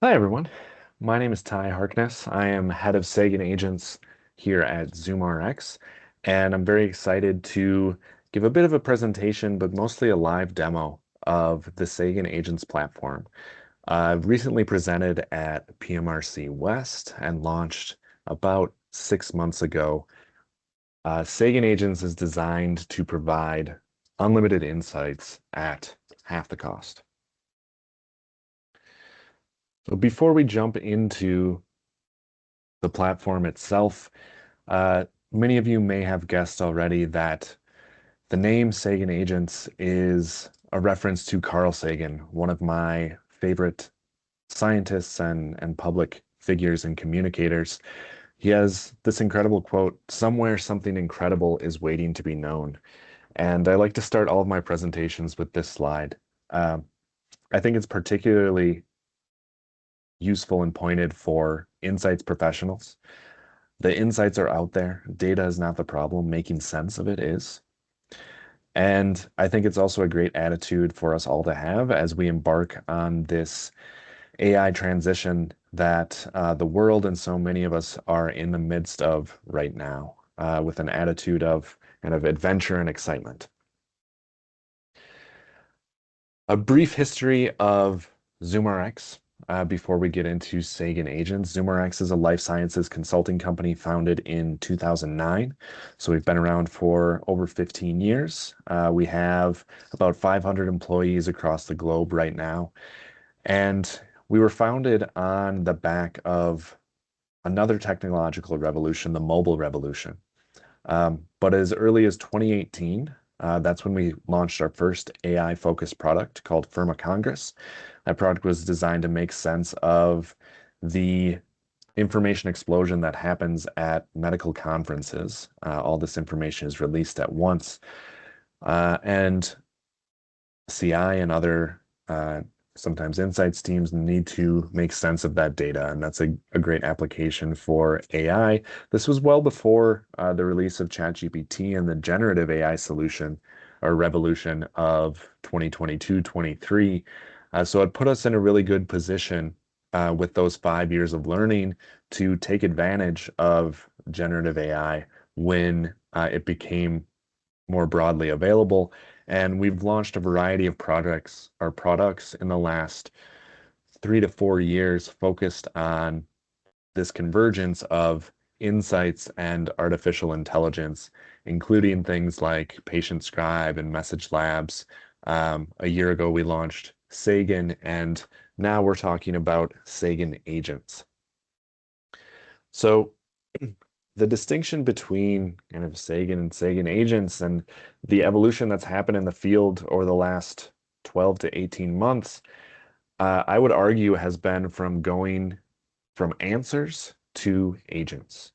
Hi, everyone. My name is Harkness. I am head of Sagan Agents here at ZoomRx, and I'm very excited to give a bit of a presentation, but mostly a live demo of the Sagan Agents platform. I've recently presented at PMRC West and launched about 6 months ago. Sagan Agents is designed to provide unlimited insights at half the cost. So before we jump into the platform itself, many of you may have guessed already that the name Sagan Agents is a reference to Carl Sagan, one of my favorite scientists and public figures and communicators. He has this incredible quote, "Somewhere something incredible is waiting to be known." And I like to start all of my presentations with this slide. Uh, I think it's particularly useful and pointed for insights professionals. The insights are out there. Data is not the problem. Making sense of it is. And I think it's also a great attitude for us all to have as we embark on this AI transition that the world and so many of us are in the midst of right now, with an attitude of kind of adventure and excitement. A brief history of ZoomRx before we get into Sagan Agents. ZoomRx is a life sciences consulting company founded in 2009. So we've been around for over 15 years. We have about 500 employees across the globe right now. And we were founded on the back of another technological revolution, the mobile revolution. But as early as 2018, that's when we launched our first AI-focused product called Pharma Congress. That product was designed to make sense of the information explosion that happens at medical conferences. All this information is released at once. And CI and other sometimes insights teams need to make sense of that data, and that's a great application for AI. This was well before the release of ChatGPT and the generative AI solution or revolution of 2022, 23. So it put us in a really good position with those 5 years of learning to take advantage of generative AI when it became more broadly available. And we've launched a variety of products in the last 3 to 4 years focused on this convergence of insights and artificial intelligence, including things like Patient Scribe and Message Labs. A year ago, we launched Sagan, and now we're talking about Sagan Agents. So the distinction between kind of Sagan and Sagan agents and the evolution that's happened in the field over the last 12 to 18 months, I would argue has been from going from answers to agents.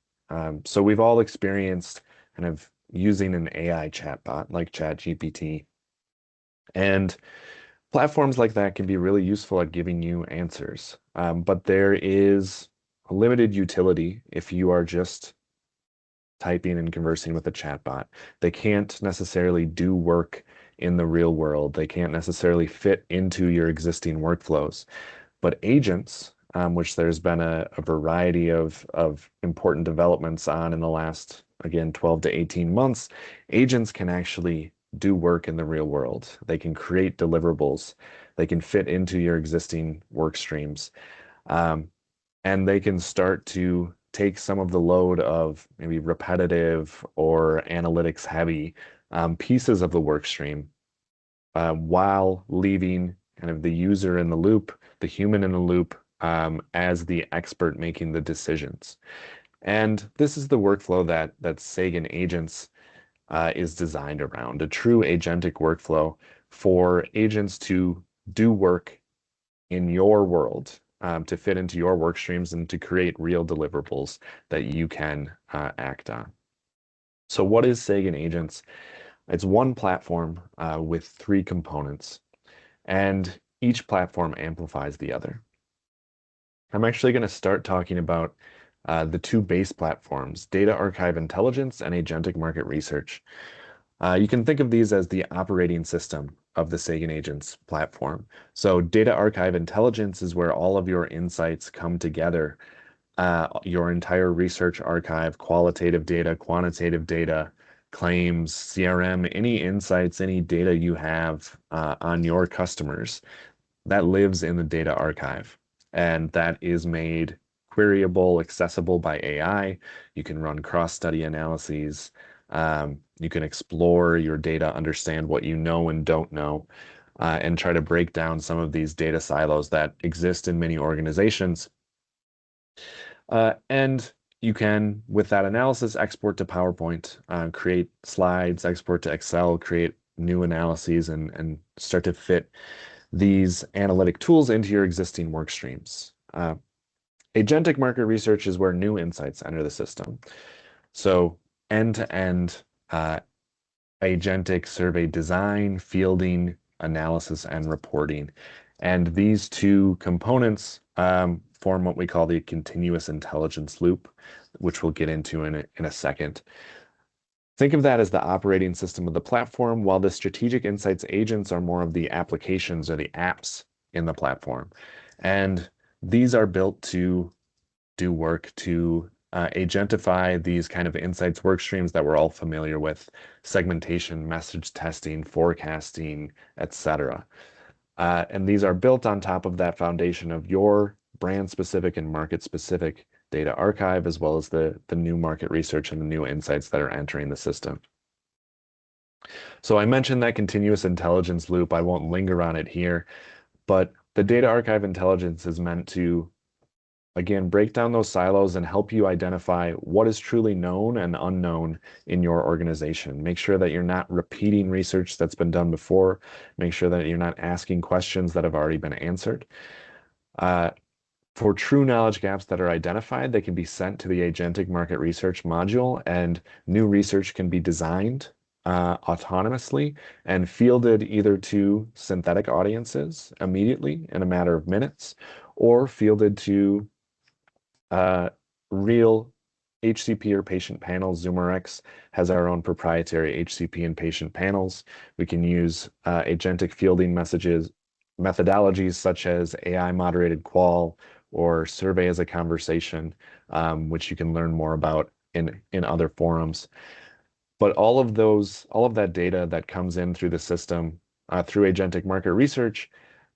So we've all experienced kind of using an AI chatbot like ChatGPT. And platforms like that can be really useful at giving you answers. But there is a limited utility if you are just typing and conversing with a chatbot. They can't necessarily do work in the real world. They can't necessarily fit into your existing workflows. But agents, which there's been a variety of important developments on in the last, again, 12 to 18 months, agents can actually do work in the real world. They can create deliverables. They can fit into your existing work streams. Um, and they can start to take some of the load of maybe repetitive or analytics heavy pieces of the work stream while leaving kind of the user in the loop, the human in the loop, as the expert making the decisions. And this is the workflow that Sagan Agents is designed around, a true agentic workflow for agents to do work in your world, to fit into your work streams and to create real deliverables that you can act on. So what is Sagan Agents? It's one platform with three components, and each platform amplifies the other. I'm actually going to start talking about the two base platforms, Data Archive Intelligence and Agentic Market Research. You can think of these as the operating system of the Sagan Agents platform. So data archive intelligence is where all of your insights come together. Your entire research archive, qualitative data, quantitative data, claims, CRM, any insights, any data you have on your customers, that lives in the data archive. And that is made queryable, accessible by AI. You can run cross-study analyses. You can explore your data, understand what you know and don't know, and try to break down some of these data silos that exist in many organizations. And you can, with that analysis, export to PowerPoint, create slides, export to Excel, create new analyses, and start to fit these analytic tools into your existing work streams. Agentic market research is where new insights enter the system. So end-to-end agentic survey design, fielding, analysis, and reporting. And these two components form what we call the continuous intelligence loop, which we'll get into in a second. Think of that as the operating system of the platform, while the strategic insights agents are more of the applications or the apps in the platform. And these are built to do work to agentify these kind of insights work streams that we're all familiar with: segmentation, message testing, forecasting, etc. And these are built on top of that foundation of your brand specific and market specific data archive, as well as the new market research and the new insights that are entering the system. So I mentioned that continuous intelligence loop. I won't linger on it here, but the data archive intelligence is meant to, again, break down those silos and help you identify what is truly known and unknown in your organization. Make sure that you're not repeating research that's been done before. Make sure that you're not asking questions that have already been answered. For true knowledge gaps that are identified, they can be sent to the Agentic Market Research module, and new research can be designed autonomously and fielded either to synthetic audiences immediately in a matter of minutes, or fielded to real HCP or patient panels. ZoomRx has our own proprietary HCP and patient panels. We can use agentic fielding methodologies such as AI moderated qual or survey as a conversation, which you can learn more about in other forums. But all of that data that comes in through the system, through agentic market research,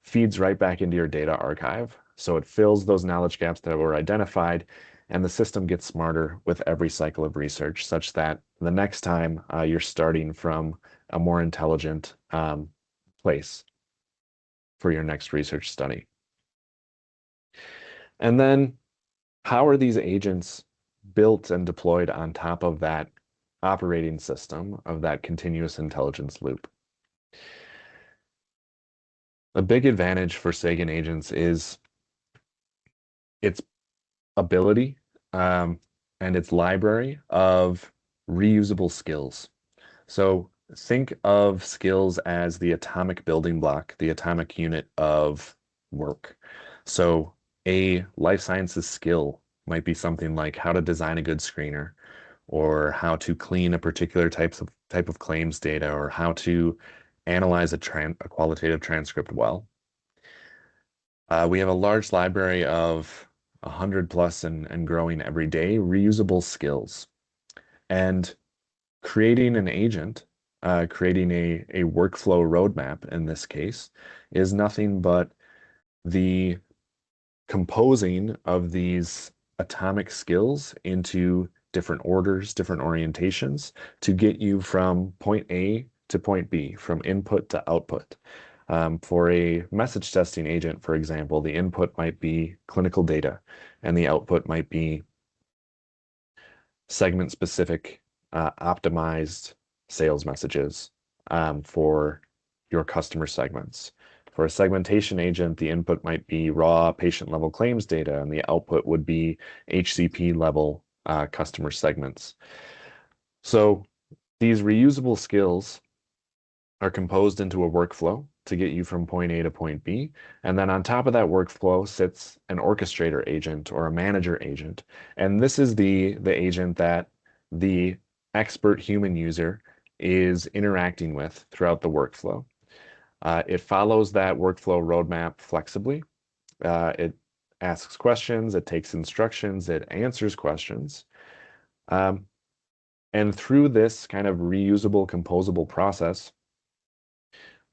feeds right back into your data archive. So it fills those knowledge gaps that were identified, and the system gets smarter with every cycle of research, such that the next time you're starting from a more intelligent place for your next research study. And then how are these agents built and deployed on top of that operating system of that continuous intelligence loop? A big advantage for Sagan Agents is its ability and its library of reusable skills. So think of skills as the atomic building block, the atomic unit of work. So a life sciences skill might be something like how to design a good screener, or how to clean a particular type of claims data, or how to analyze a qualitative transcript well. We have a large library of 100 plus and growing every day reusable skills. And creating an agent, creating a workflow roadmap in this case, is nothing but the composing of these atomic skills into different orders, different orientations to get you from point A to point B, from input to output. For a message testing agent, for example, the input might be clinical data and the output might be segment-specific, optimized sales messages for your customer segments. For a segmentation agent, the input might be raw patient-level claims data, and the output would be HCP-level customer segments. So these reusable skills are composed into a workflow to get you from point A to point B. And then on top of that workflow sits an orchestrator agent or a manager agent. And this is the agent that the expert human user is interacting with throughout the workflow. It follows that workflow roadmap flexibly. It asks questions, it takes instructions, it answers questions. And through this kind of reusable, composable process,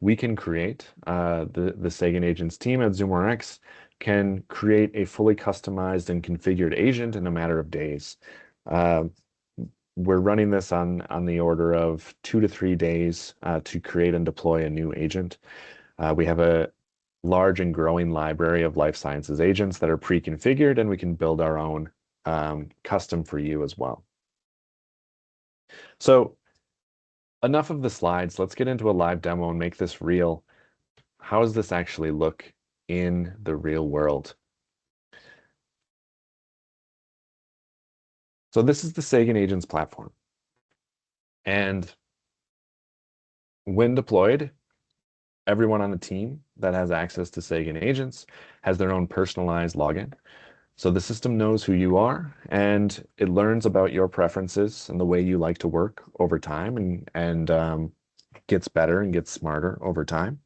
we can create, the Sagan Agents team at ZoomRx can create a fully customized and configured agent in a matter of days. We're running this on the order of 2 to 3 days to create and deploy a new agent. We have a large and growing library of life sciences agents that are pre-configured, and we can build our own custom for you as well. So enough of the slides. Let's get into a live demo and make this real. How does this actually look in the real world? So this is the Sagan Agents platform. And when deployed, everyone on the team that has access to Sagan Agents has their own personalized login. So the system knows who you are, and it learns about your preferences and the way you like to work over time, and gets better and gets smarter over time.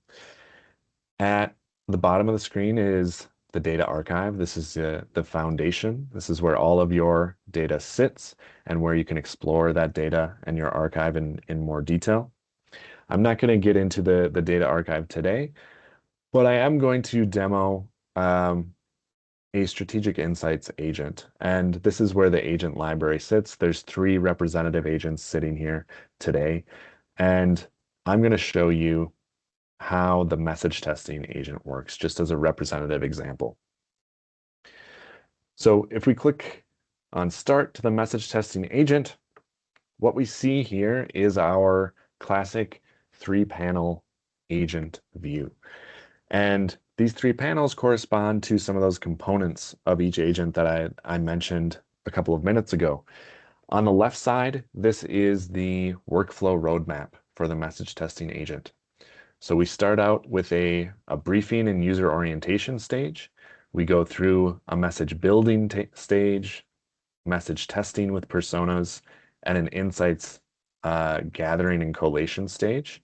At the bottom of the screen is the data archive. This is the foundation. This is where all of your data sits and where you can explore that data and your archive in more detail. I'm not going to get into the data archive today, but I am going to demo a strategic insights agent. And this is where the agent library sits. There's 3 representative agents sitting here today. And I'm going to show you how the message testing agent works, just as a representative example. So if we click on Start to the message testing agent, what we see here is our classic 3-panel agent view. And these 3 panels correspond to some of those components of each agent that I mentioned a couple of minutes ago. On the left side, this is the workflow roadmap for the message testing agent. So we start out with a briefing and user orientation stage. We go through a message building stage, message testing with personas, and an insights gathering and collation stage.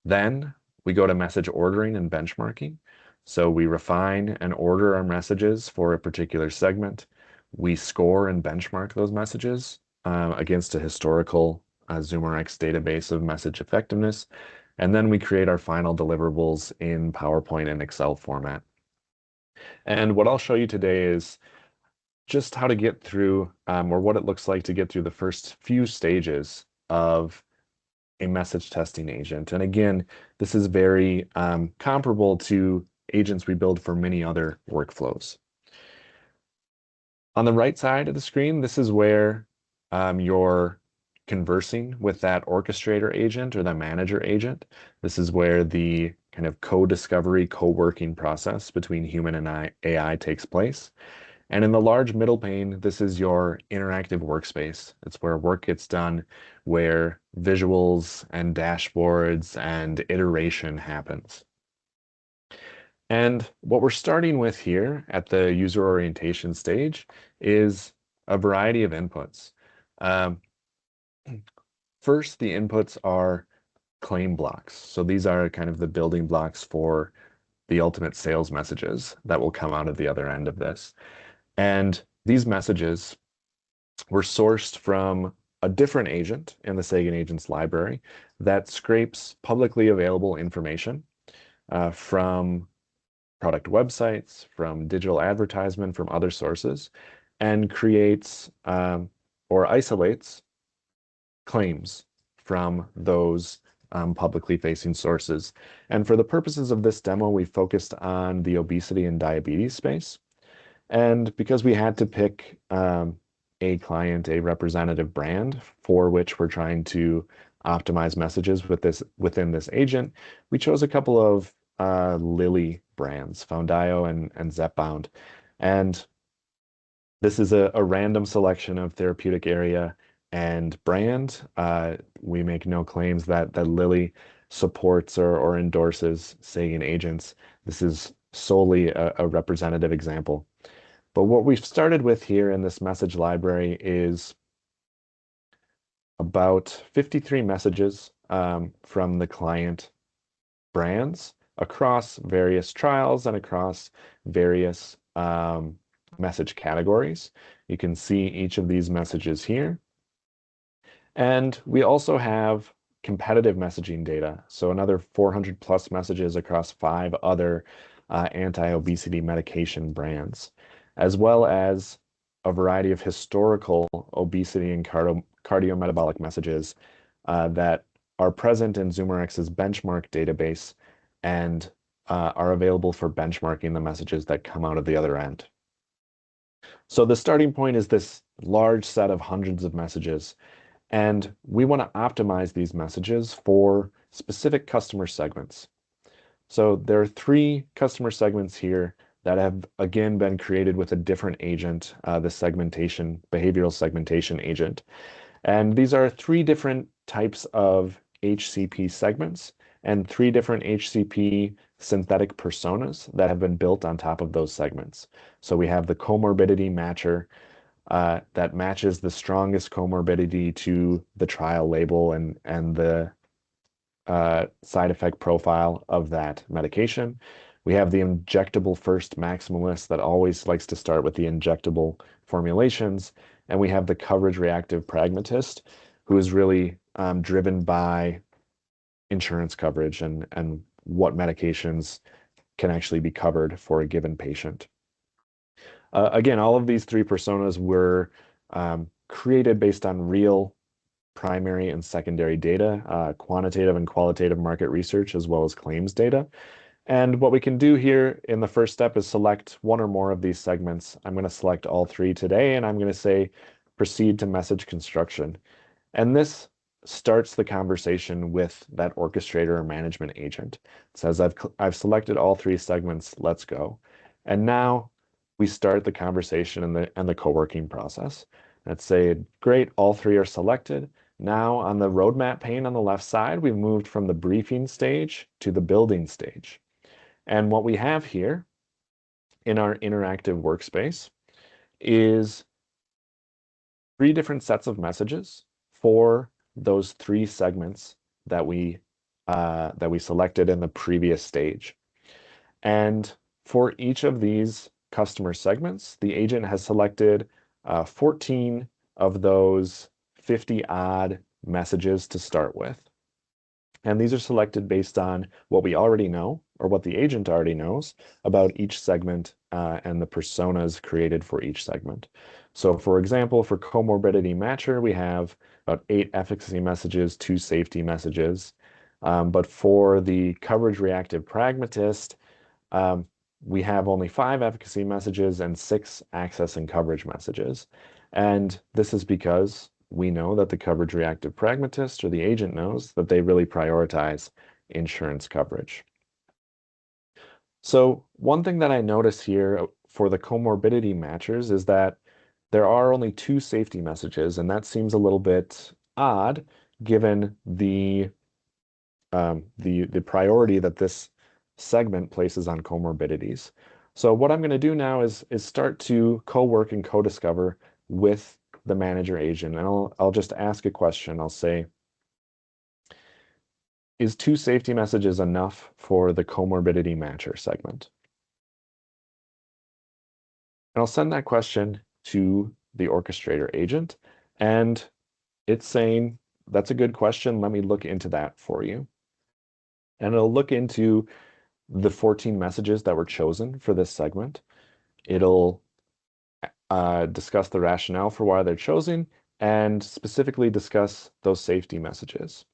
Then we go to message ordering and benchmarking. So we refine and order our messages for a particular segment. We score and benchmark those messages against a historical ZoomRx database of message effectiveness. And then we create our final deliverables in PowerPoint and Excel format. And what I'll show you today is just how to get through, or what it looks like to get through the first few stages of a message testing agent. And again, this is very comparable to agents we build for many other workflows. On the right side of the screen, this is where you're conversing with that orchestrator agent or the manager agent. This is where the kind of co-discovery, co-working process between human and AI takes place. And in the large middle pane, this is your interactive workspace. It's where work gets done, where visuals and dashboards and iteration happens. And what we're starting with here at the user orientation stage is a variety of inputs. First, the inputs are claim blocks. So these are kind of the building blocks for the ultimate sales messages that will come out of the other end of this. And these messages were sourced from a different agent in the Sagan Agents library that scrapes publicly available information from product websites, from digital advertisement, from other sources, and creates or isolates claims from those publicly facing sources. And for the purposes of this demo, we focused on the obesity and diabetes space. And because we had to pick a client, a representative brand for which we're trying to optimize messages within this agent, we chose a couple of Lilly brands, Foundayo and Zepbound. And this is a random selection of therapeutic area and brand. We make no claims that Lilly supports or endorses Sagan Agents. This is solely a representative example. But what we've started with here in this message library is about 53 messages from the client brands across various trials and across various message categories. You can see each of these messages here. And we also have competitive messaging data. So another 400 plus messages across 5 other anti-obesity medication brands, as well as a variety of historical obesity and cardiometabolic messages that are present in ZoomRx's benchmark database and are available for benchmarking the messages that come out of the other end. So the starting point is this large set of hundreds of messages, and we want to optimize these messages for specific customer segments. So there are 3 customer segments here that have, again, been created with a different agent, the behavioral segmentation agent. And these are 3 different types of HCP segments and 3 different HCP synthetic personas that have been built on top of those segments. So we have the comorbidity matcher that matches the strongest comorbidity to the trial label and the side effect profile of that medication. We have the injectable first maximalist that always likes to start with the injectable formulations. And we have the coverage reactive pragmatist who is really driven by insurance coverage and what medications can actually be covered for a given patient. Again, all of these 3 personas were created based on real primary and secondary data, quantitative and qualitative market research, as well as claims data. And what we can do here in the first step is select 1 or more of these segments. I'm going to select all 3 today, and I'm going to say proceed to message construction. And this starts the conversation with that orchestrator or management agent. It says, I've selected all 3 segments, let's go. And now we start the conversation and the co-working process. Let's say, great, all 3 are selected. Now on the roadmap pane on the left side, we've moved from the briefing stage to the building stage. And what we have here in our interactive workspace is 3 different sets of messages for those 3 segments that we selected in the previous stage. And for each of these customer segments, the agent has selected 14 of those 50-odd messages to start with. And these are selected based on what we already know, or what the agent already knows about each segment and the personas created for each segment. So for example, for comorbidity matcher, we have about 8 efficacy messages, 2 safety messages. But for the coverage reactive pragmatist, we have only 5 efficacy messages and 6 access and coverage messages. And this is because we know that the coverage reactive pragmatist or the agent knows that they really prioritize insurance coverage. So one thing that I notice here for the comorbidity matchers is that there are only 2 safety messages, and that seems a little bit odd given the priority that this segment places on comorbidities. So what I'm going to do now is start to co-work and co-discover with the manager agent, and I'll just ask a question. I'll say, is 2 safety messages enough for the comorbidity matcher segment? And I'll send that question to the orchestrator agent, and it's saying, that's a good question. Let me look into that for you. And it'll look into the 14 messages that were chosen for this segment. It'll discuss the rationale for why they're chosen and specifically discuss those safety messages.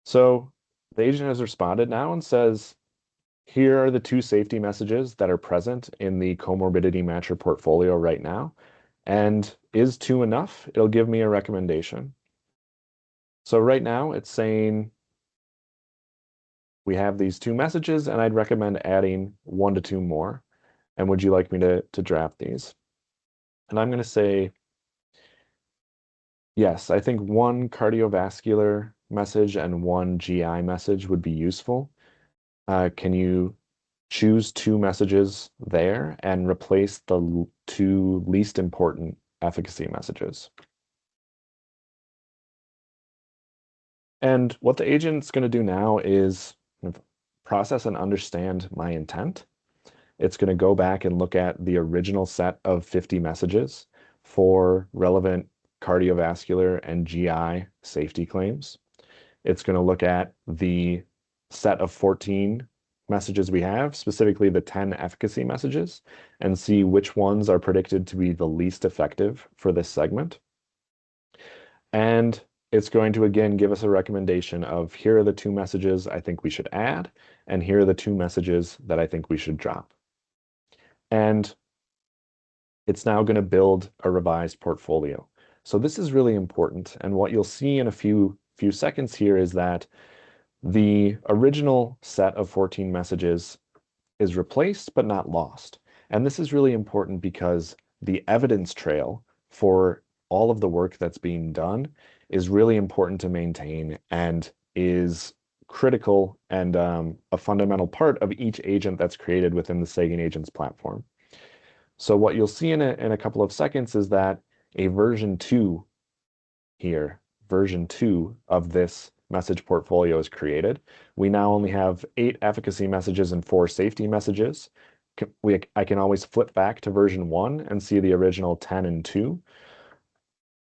So the agent has responded now and says, here are the 2 safety messages that are present in the comorbidity matcher portfolio right now. And is 2 enough? It'll give me a recommendation. So right now it's saying we have these 2 messages and I'd recommend adding 1 to 2 more. And would you like me to draft these? And I'm going to say, yes, I think 1 cardiovascular message and 1 GI message would be useful. Can you choose 2 messages there and replace the 2 least important efficacy messages? And what the agent's going to do now is kind of process and understand my intent. It's going to go back and look at the original set of 50 messages for relevant cardiovascular and GI safety claims. It's going to look at the set of 14 messages we have, specifically the 10 efficacy messages, and see which ones are predicted to be the least effective for this segment. And it's going to, again, give us a recommendation of here are the 2 messages I think we should add, and here are the 2 messages that I think we should drop. And it's now going to build a revised portfolio. So this is really important. And what you'll see in a few seconds here is that the original set of 14 messages is replaced but not lost. And this is really important because the evidence trail for all of the work that's being done is really important to maintain and is critical and a fundamental part of each agent that's created within the Sagan Agents platform. So what you'll see in a couple of seconds is that a version 2 here, version 2 of this message portfolio is created. We now only have 8 efficacy messages and 4 safety messages. I can always flip back to version 1 and see the original 10 and 2.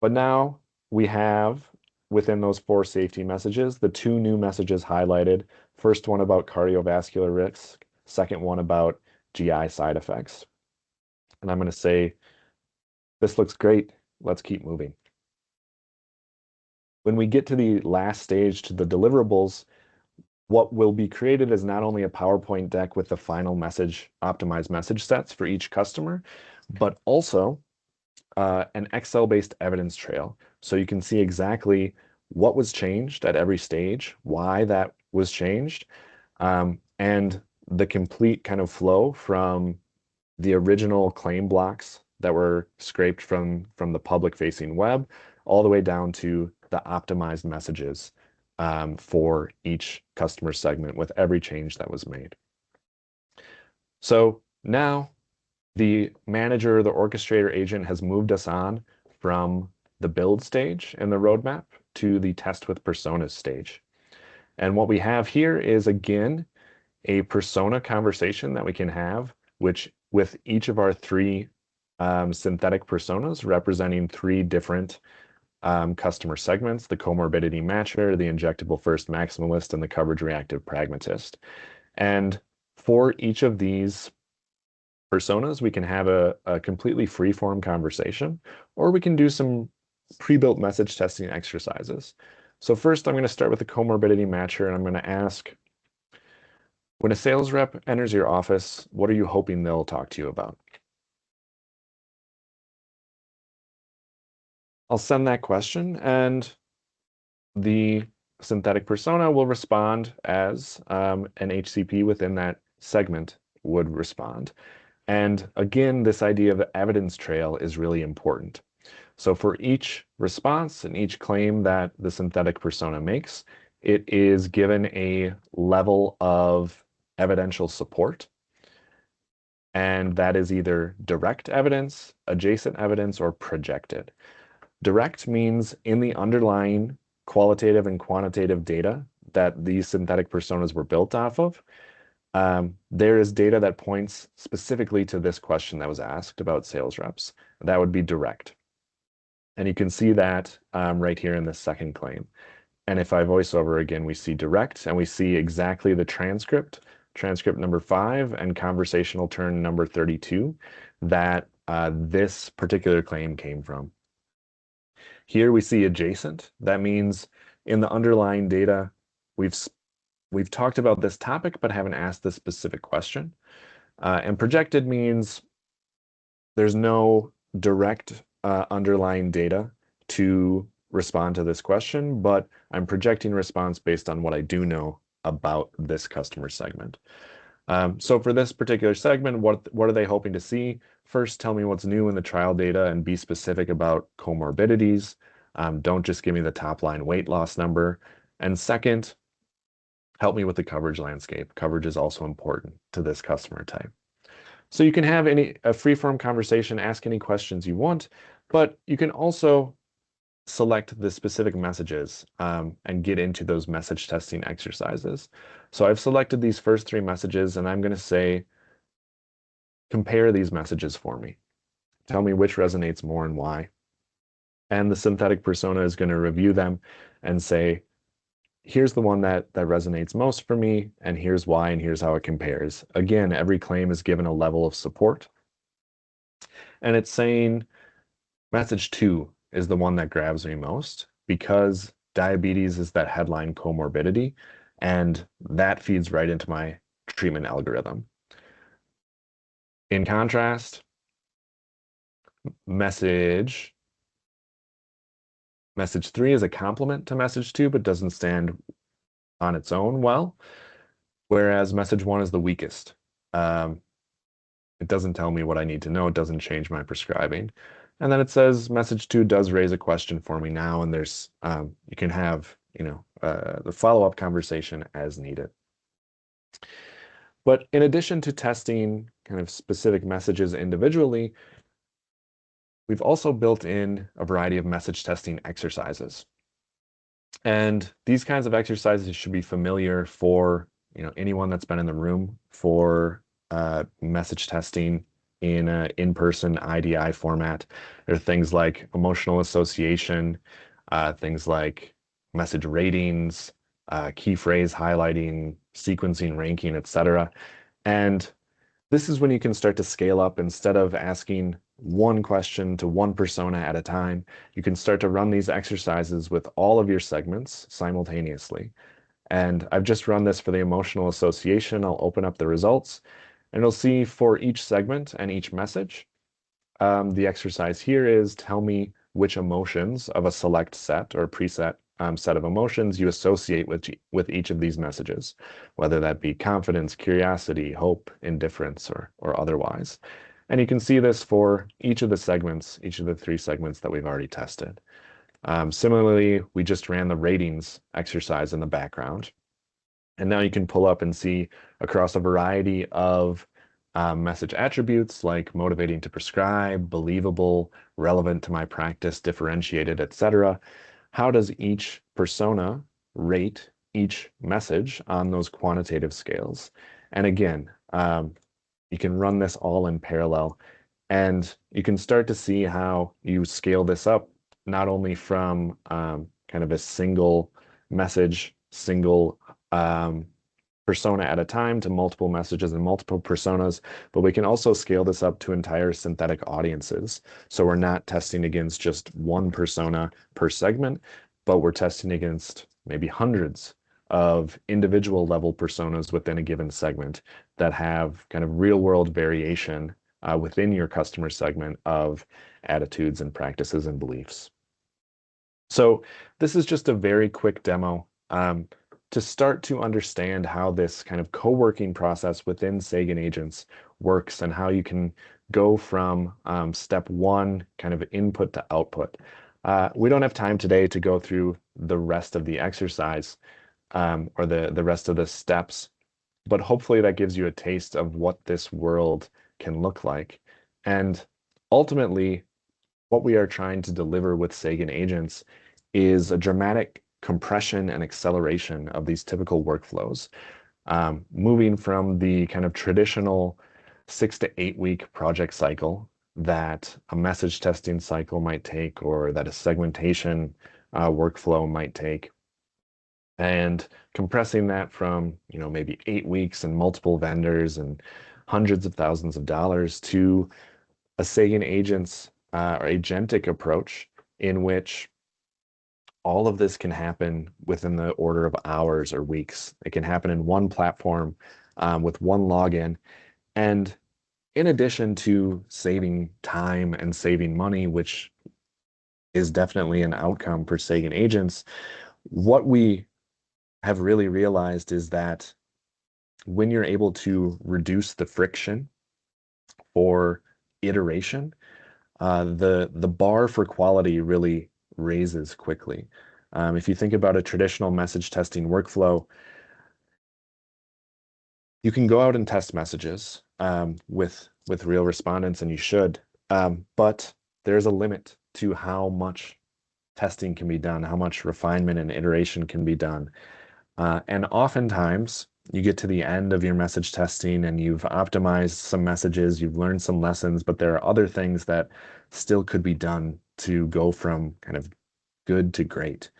But now we have, within those 4 safety messages, the 2 new messages highlighted. First one about cardiovascular risk, second one about GI side effects. And I'm going to say, this looks great. Let's keep moving. When we get to the last stage, to the deliverables, what will be created is not only a PowerPoint deck with the final message, optimized message sets for each customer, but also an Excel-based evidence trail. So you can see exactly what was changed at every stage, why that was changed, and the complete kind of flow from the original claim blocks that were scraped from the public-facing web all the way down to the optimized messages for each customer segment with every change that was made. So now the manager, the orchestrator agent has moved us on from the build stage in the roadmap to the test with personas stage. And what we have here is, again, a persona conversation that we can have, which with each of our 3 synthetic personas representing 3 different customer segments: the comorbidity matcher, the injectable first maximalist, and the coverage reactive pragmatist. And for each of these personas, we can have a completely free-form conversation, or we can do some pre-built message testing exercises. So first, I'm going to start with the comorbidity matcher, and I'm going to ask, when a sales rep enters your office, what are you hoping they'll talk to you about? I'll send that question, and the synthetic persona will respond as an HCP within that segment would respond. And again, this idea of evidence trail is really important. So for each response and each claim that the synthetic persona makes, it is given a level of evidential support. And that is either direct evidence, adjacent evidence, or projected. Direct means in the underlying qualitative and quantitative data that these synthetic personas were built off of, there is data that points specifically to this question that was asked about sales reps. That would be direct. And you can see that right here in the second claim. And if I voice over again, we see direct, and we see exactly the transcript number 5 and conversational turn number 32 that this particular claim came from. Here we see adjacent. That means in the underlying data, we've talked about this topic, but haven't asked this specific question. And projected means there's no direct underlying data to respond to this question, but I'm projecting response based on what I do know about this customer segment. So for this particular segment, what are they hoping to see? First, tell me what's new in the trial data and be specific about comorbidities. Don't just give me the top line weight loss number. And second, help me with the coverage landscape. Coverage is also important to this customer type. So you can have a free-form conversation, ask any questions you want, but you can also select the specific messages and get into those message testing exercises. So I've selected these first three messages, and I'm going to say, compare these messages for me. Tell me which resonates more and why. And the synthetic persona is going to review them and say, here's the one that resonates most for me, and here's why, and here's how it compares. Again, every claim is given a level of support. And it's saying message 2 is the one that grabs me most because diabetes is that headline comorbidity, and that feeds right into my treatment algorithm. In contrast, message 3 is a complement to message 2, but doesn't stand on its own well, whereas message 1 is the weakest. It doesn't tell me what I need to know. It doesn't change my prescribing. And then it says message 2 does raise a question for me now, and there's you can have the follow-up conversation as needed. But in addition to testing kind of specific messages individually, we've also built in a variety of message testing exercises. And these kinds of exercises should be familiar for anyone that's been in the room for message testing in an in-person IDI format. There are things like emotional association, things like message ratings, key phrase highlighting, sequencing, ranking, etc. And this is when you can start to scale up. Instead of asking one question to one persona at a time, you can start to run these exercises with all of your segments simultaneously. And I've just run this for the emotional association. I'll open up the results, and you'll see for each segment and each message, the exercise here is tell me which emotions of a select set or preset set of emotions you associate with each of these messages, whether that be confidence, curiosity, hope, indifference, or otherwise. And you can see this for each of the segments, each of the 3 segments that we've already tested. Similarly, we just ran the ratings exercise in the background. And now you can pull up and see across a variety of message attributes like motivating to prescribe, believable, relevant to my practice, differentiated, etc. How does each persona rate each message on those quantitative scales? And again, you can run this all in parallel, and you can start to see how you scale this up, not only from kind of a single message, single persona at a time to multiple messages and multiple personas, but we can also scale this up to entire synthetic audiences. So we're not testing against just one persona per segment, but we're testing against maybe hundreds of individual level personas within a given segment that have kind of real world variation within your customer segment of attitudes and practices and beliefs. So this is just a very quick demo to start to understand how this kind of co-working process within Sagan Agents works and how you can go from step 1 kind of input to output. We don't have time today to go through the rest of the exercise or the rest of the steps, but hopefully that gives you a taste of what this world can look like. And ultimately, what we are trying to deliver with Sagan Agents is a dramatic compression and acceleration of these typical workflows, moving from the kind of traditional 6 to 8 week project cycle that a message testing cycle might take, or that a segmentation workflow might take, and compressing that from maybe 8 weeks and multiple vendors and hundreds of thousands of dollars to a Sagan Agents or agentic approach in which all of this can happen within the order of hours or weeks. It can happen in one platform with one login. And in addition to saving time and saving money, which is definitely an outcome for Sagan Agents, what we have really realized is that when you're able to reduce the friction for iteration, the bar for quality really raises quickly. If you think about a traditional message testing workflow, you can go out and test messages with real respondents, and you should, but there's a limit to how much testing can be done, how much refinement and iteration can be done. And oftentimes you get to the end of your message testing and you've optimized some messages, you've learned some lessons, but there are other things that still could be done to go from kind of good to great.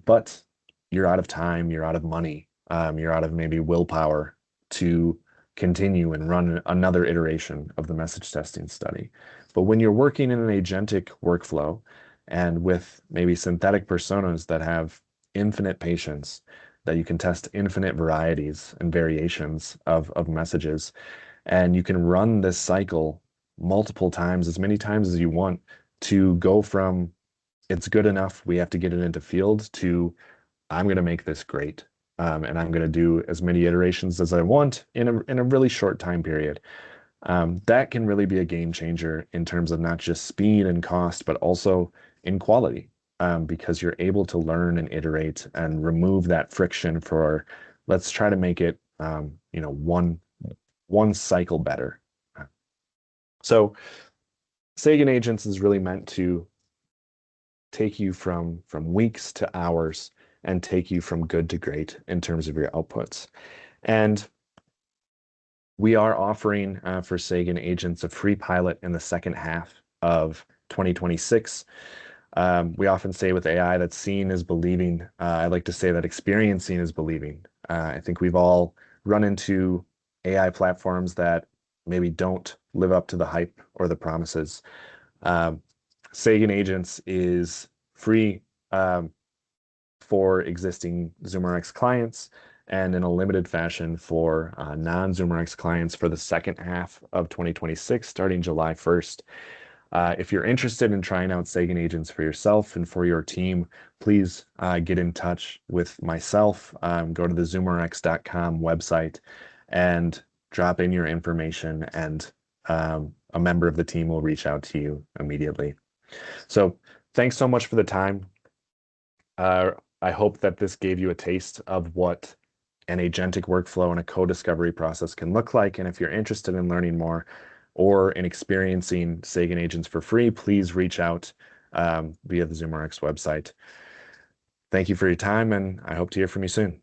But you're out of time, you're out of money, you're out of maybe willpower to continue and run another iteration of the message testing study. But when you're working in an agentic workflow and with maybe synthetic personas that have infinite patience, that you can test infinite varieties and variations of messages, and you can run this cycle multiple times, as many times as you want, to go from it's good enough, we have to get it into field, to I'm going to make this great. And I'm going to do as many iterations as I want in a really short time period. That can really be a game changer in terms of not just speed and cost, but also in quality, because you're able to learn and iterate and remove that friction for, let's try to make it, one cycle better. So Sagan Agents is really meant to take you from weeks to hours and take you from good to great in terms of your outputs. And we are offering for Sagan Agents a free pilot in the second half of 2026. We often say with AI that seeing is believing. I like to say that experiencing is believing. I think we've all run into AI platforms that maybe don't live up to the hype or the promises. Sagan Agents is free for existing ZoomRx clients and in a limited fashion for non-ZoomRx clients for the second half of 2026, starting July 1st. If you're interested in trying out Sagan Agents for yourself and for your team, please get in touch with myself. Go to the ZoomRx.com website and drop in your information, and a member of the team will reach out to you immediately. So thanks so much for the time. I hope that this gave you a taste of what an agentic workflow and a co-discovery process can look like. And if you're interested in learning more or in experiencing Sagan Agents for free, please reach out via the ZoomRx website. Thank you for your time, and I hope to hear from you soon.